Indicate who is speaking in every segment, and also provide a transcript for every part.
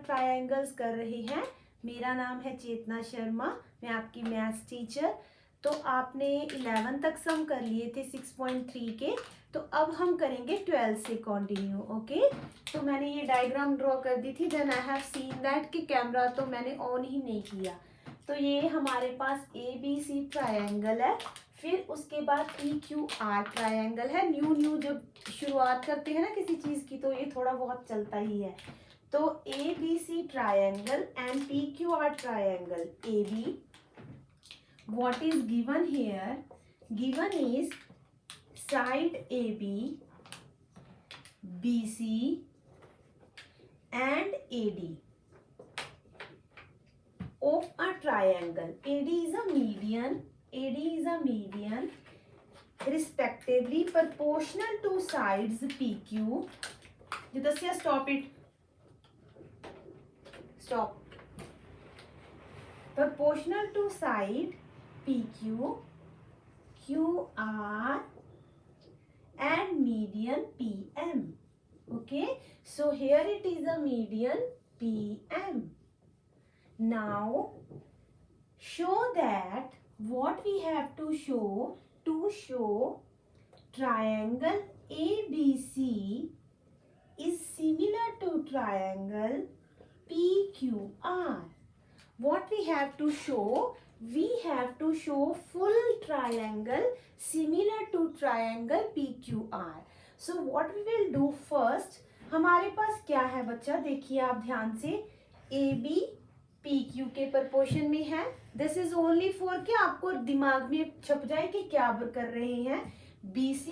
Speaker 1: Triangles कर रहे हैं। मेरा नाम है चेतना शर्मा, मैं आपकी मैथ्स टीचर। तो आपने 11 तक सम कर लिए थे 6.3 के, तो अब हम करेंगे 12 से कंटिन्यू। ओके, तो मैंने ये डायग्राम ड्रॉ कर दी थी। Then I have seen that कि कैमरा तो मैंने ऑन ही नहीं किया। तो ये हमारे पास ABC ट्रायंगल है, फिर उसके बाद PQR ट्रायंगल है। न्यू जब शुरुआत करते हैं ना किसी चीज़ की, तो ये थोड़ा बहुत चलता ही है। तो ABC triangle and PQR triangle. AB, what is given here? Given is side AB, BC and AD of a triangle. AD is a median respectively proportional to sides PQ. Judasya, stop it. Stop. Proportional to side PQ, QR and median PM. Okay, so here it is a median PM. Now show that what we have to show triangle ABC is similar to triangle PQR. What we have to show? We have to show full triangle similar to triangle PQR. So what we will do first, हमारे पास क्या है बच्चा, देखिए आप ध्यान से, AB PQ के proportion में है। दिस इज ओनली फॉर कि आपको दिमाग में छप जाए कि क्या कर रहे हैं। BC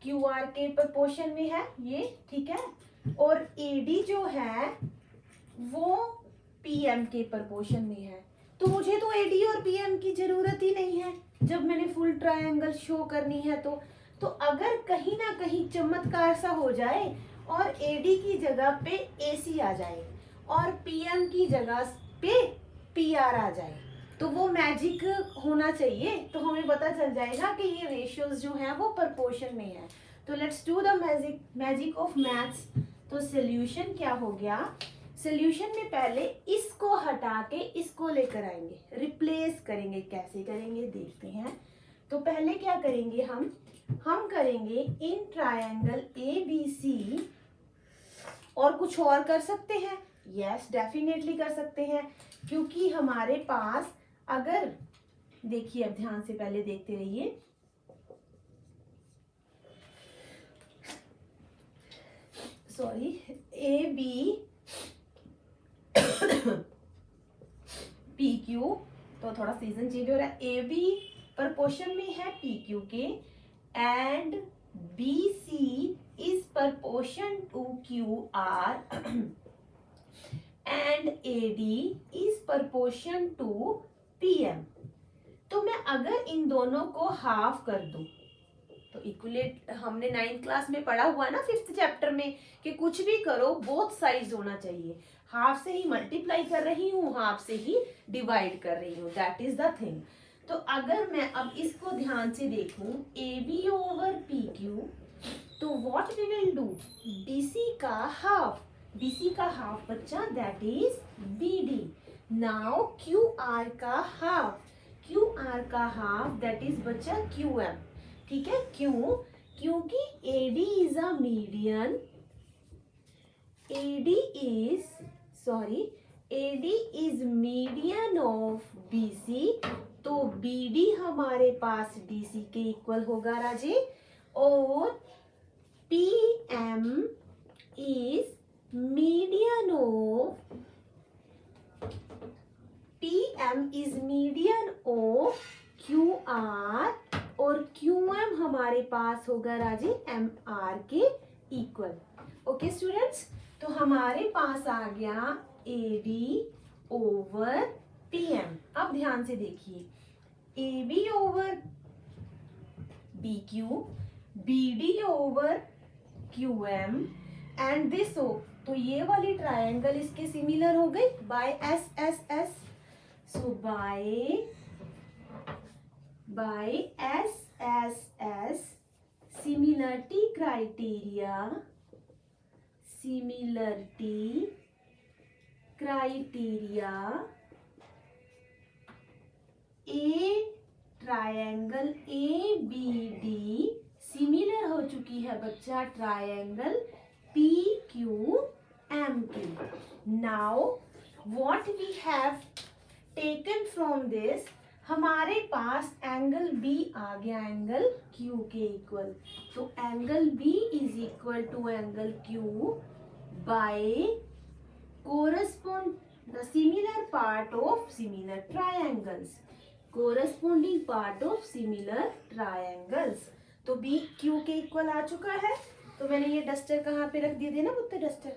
Speaker 1: QR के प्रपोर्शन में है ये, ठीक है। और AD जो है वो PM के प्रपोर्शन में है। तो मुझे तो AD और PM की जरूरत ही नहीं है जब मैंने फुल ट्रायंगल शो करनी है। तो अगर कहीं ना कहीं चमत्कार सा हो जाए और AD की जगह पे AC आ जाए और PM की जगह पे PR आ जाए, तो वो मैजिक होना चाहिए। तो हमें पता चल जाएगा कि ये रेशियोज जो हैं वो प्रपोर्शन में है। तो let's do the magic of maths. तो सोल्यूशन क्या हो गया, सोल्यूशन में पहले इसको हटा के इसको लेकर आएंगे, रिप्लेस करेंगे। कैसे करेंगे देखते हैं। तो पहले क्या करेंगे, हम करेंगे इन ट्रायंगल ABC, और कुछ और कर सकते हैं, यस डेफिनेटली कर सकते हैं, क्योंकि हमारे पास अगर देखिए, अब ध्यान से पहले देखते रहिए। सॉरी, AB PQ, तो थोड़ा सीजन चेंज हो रहा है। AB प्रपोर्शन में है PQ के, and BC is proportion to QR and AD is proportion to PM। तो मैं अगर इन दोनों को हाफ कर दूं, तो इक्वलेट हमने 9th क्लास में पढ़ा हुआ ना 5th चैप्टर में कि कुछ भी करो बोथ साइड्स होना चाहिए। हाफ से ही मल्टीप्लाई कर रही हूँ, हाफ से ही डिवाइड कर रही हूँ, दैट इज द थिंग। तो अगर मैं अब इसको ध्यान से देखूं, AB ओवर PQ, तो what we will do, BC का हाफ बच्चा that is BD। Now QR का हाफ दैट इज बच्चा QM, ठीक है। क्यों? क्योंकि AD is a median, AD is median of BC, तो BD हमारे पास DC के इक्वल होगा राजे। और PM is median of QR, और QM हमारे पास होगा राजे MR के इक्वल। ओके स्टूडेंट्स, तो हमारे पास आ गया AD ओवर PM। अब ध्यान से देखिए, AB over BQ, BD over QM and this हो, तो ये वाली ट्रायंगल इसके सिमिलर हो गई by SSS। So by SSS similarity criteria a triangle A B D similar हो चुकी है बच्चा ट्रायंगल पी क्यू एम की. Now what we have taken from this, हमारे पास एंगल बी आ गया एंगल क्यू के इक्वल. तो angle B is equal to angle Q by correspond the similar part of similar triangles. Corresponding part of similar triangles. तो B Q के equal आ चुका है. तो मैंने ये डस्टर कहाँ पे रख दिए थे ना पुत्र, डस्टर.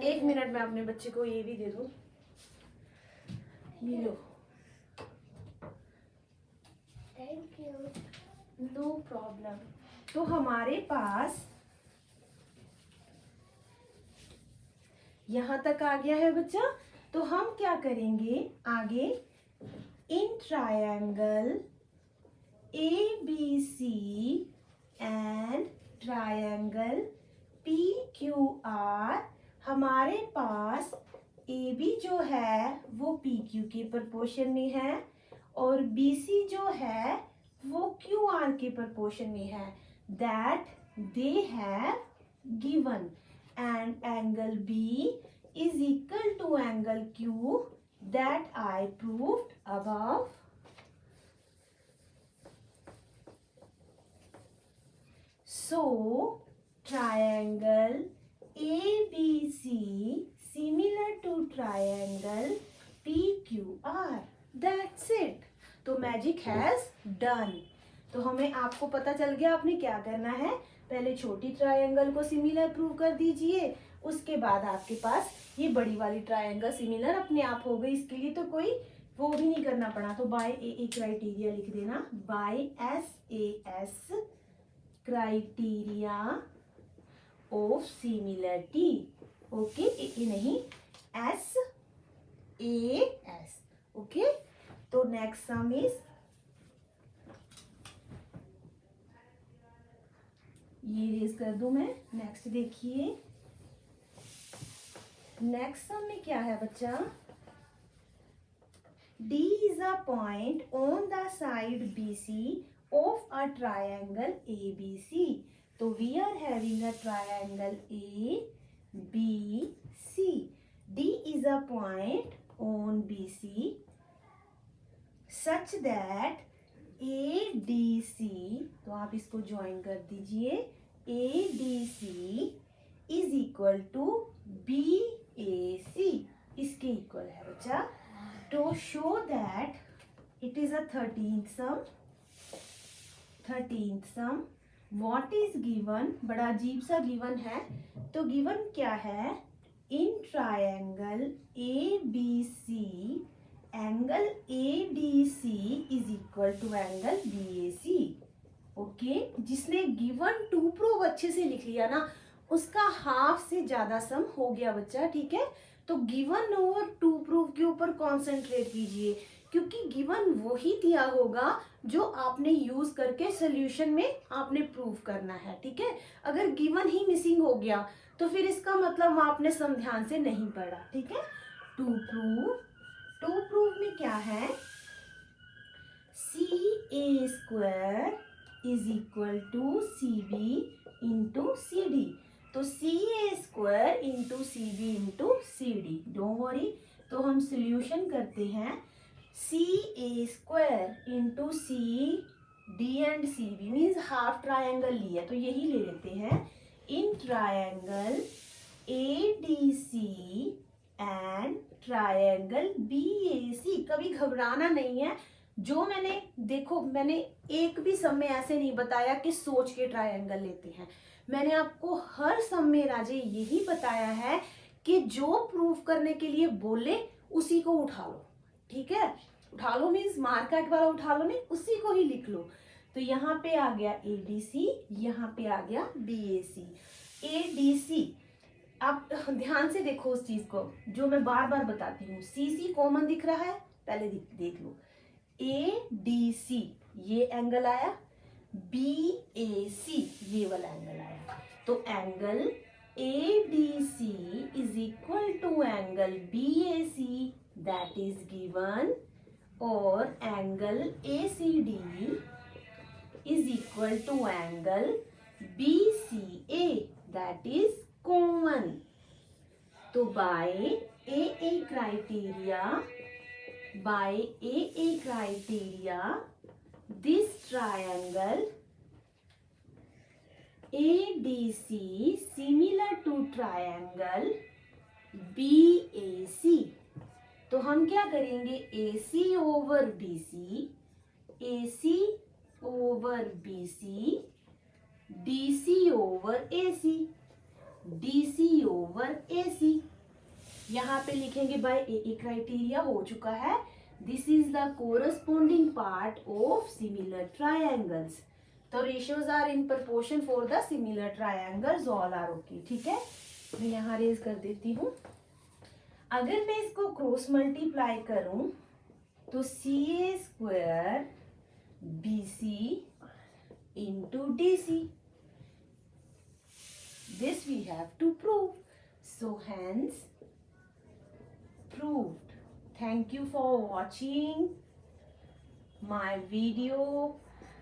Speaker 1: एक मिनट में अपने बच्चे को ये भी दे दूं. ये लो.
Speaker 2: Thank you.
Speaker 1: No problem. तो हमारे पास यहां तक आ गया है बच्चा. तो हम क्या करेंगे आगे, in triangle A B C and triangle P Q R, हमारे पास ए बी जो है वो पी क्यू के प्रोपोर्शन में है और बी सी जो है वो क्यू आर के प्रोपोर्शन में है. That they have given and angle B is equal to angle Q that I proved above. So triangle ABC similar to triangle PQR. That's it. तो magic has done. तो हमें आपको पता चल गया आपने क्या करना है. पहले छोटी ट्रायंगल को सिमिलर प्रूव कर दीजिए, उसके बाद आपके पास ये बड़ी वाली ट्रायंगल सिमिलर अपने आप हो गई. इसके लिए तो कोई वो भी नहीं करना पड़ा. तो बाय ए क्राइटेरिया लिख देना, by S criteria of similarity. Okay, A नहीं, एस ए एस. ओके. तो नेक्स्ट सम इज, ये रेज कर दूं मैं. नेक्स्ट देखिए, नेक्स्ट सम में क्या है बच्चा, D is a point on the side BC of a triangle ABC. तो we are having a triangle ABC. D is a point on BC such that ADC, तो आप इसको ज्वाइन कर दीजिए, ADC is equal to BAC, इसके equal है बच्चा. To show that it is a 13th sum. What is given, बड़ा अजीब सा गिवन है. तो गिवन क्या है, in triangle ABC angle ADC is equal to angle BAC. Okay, जिसने गिवन टू प्रूव अच्छे से लिख लिया ना, उसका हाफ से ज्यादा सम हो गया बच्चा. ठीक है. तो गिवन और टू प्रूव के ऊपर कॉन्सेंट्रेट कीजिए, क्योंकि गिवन वही दिया होगा जो आपने यूज करके सोल्यूशन में आपने प्रूव करना है. ठीक है. अगर गिवन ही मिसिंग हो गया तो फिर इसका मतलब आपने सम ध्यान से नहीं पढ़ा. ठीक है. टू प्रूव में क्या है, CA square is equal to CB into CD. तो CA square into CB into CD. Don't worry. तो हम सोल्यूशन करते हैं. CA square into CD and CB means half triangle लिया तो यही ले लेते हैं. In triangle ADC and triangle BAC. कभी घबराना नहीं है. जो मैंने देखो, मैंने एक भी सम में ऐसे नहीं बताया कि सोच के ट्रायंगल लेते हैं. मैंने आपको हर सम में राजे यही बताया है कि जो प्रूफ करने के लिए बोले उसी को उठा लो. ठीक है. उठा लो मीन्स मार्केट वाला उठा लो नहीं, उसी को ही लिख लो. तो यहाँ पे आ गया ADC, यहाँ पे आ गया BAC. ADC, आप ध्यान से देखो उस चीज को जो मैं बार बार बताती हूँ. CC कॉमन दिख रहा है, पहले देख लो. ADC ये एंगल आया, BAC ये वाला एंगल आया. तो angle ADC is equal to angle angle BAC that is given, or angle ACD is equal to angle BCA that is common. तो by AA criteria, this triangle ADC similar to triangle BAC. तो हम क्या करेंगे, AC over BC, AC over BC, DC over AC, DC over AC. यहाँ पे लिखेंगे bye AA criteria हो चुका है. This is the corresponding part of similar triangles. तो ratios are in proportion for the similar triangles. All are okay. ठीक है, मैं यहाँ रेज कर देती हूँ. अगर मैं इसको क्रॉस मल्टीप्लाई करूं तो CA square BC into DC. This we have to prove. So hence proved. Thank you for watching my video.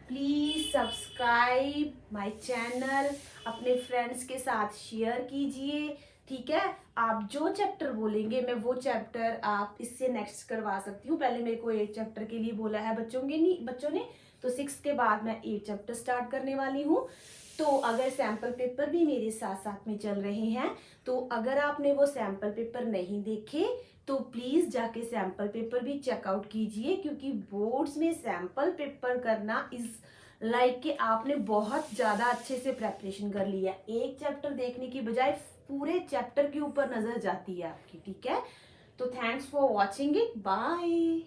Speaker 1: Please subscribe my channel. अपने फ्रेंड्स के साथ शेयर कीजिए. ठीक है, आप जो चैप्टर बोलेंगे मैं वो चैप्टर आप इससे नेक्स्ट करवा सकती हूँ. पहले मेरे को 8 चैप्टर के लिए बोला है बच्चों ने, तो 6 के बाद मैं 8 चैप्टर स्टार्ट करने वाली हूँ. तो अगर सैम्पल पेपर भी मेरे साथ साथ में चल रहे हैं, तो अगर आपने वो सैम्पल पेपर नहीं देखे तो प्लीज़ जाके सैम्पल पेपर भी चेकआउट कीजिए, क्योंकि बोर्ड्स में सैम्पल पेपर करना इज लाइक कि आपने बहुत ज़्यादा अच्छे से प्रेपरेशन कर लिया. एक चैप्टर देखने की बजाय पूरे चैप्टर के ऊपर नज़र जाती है आपकी. ठीक है, तो thanks for watching it. Bye.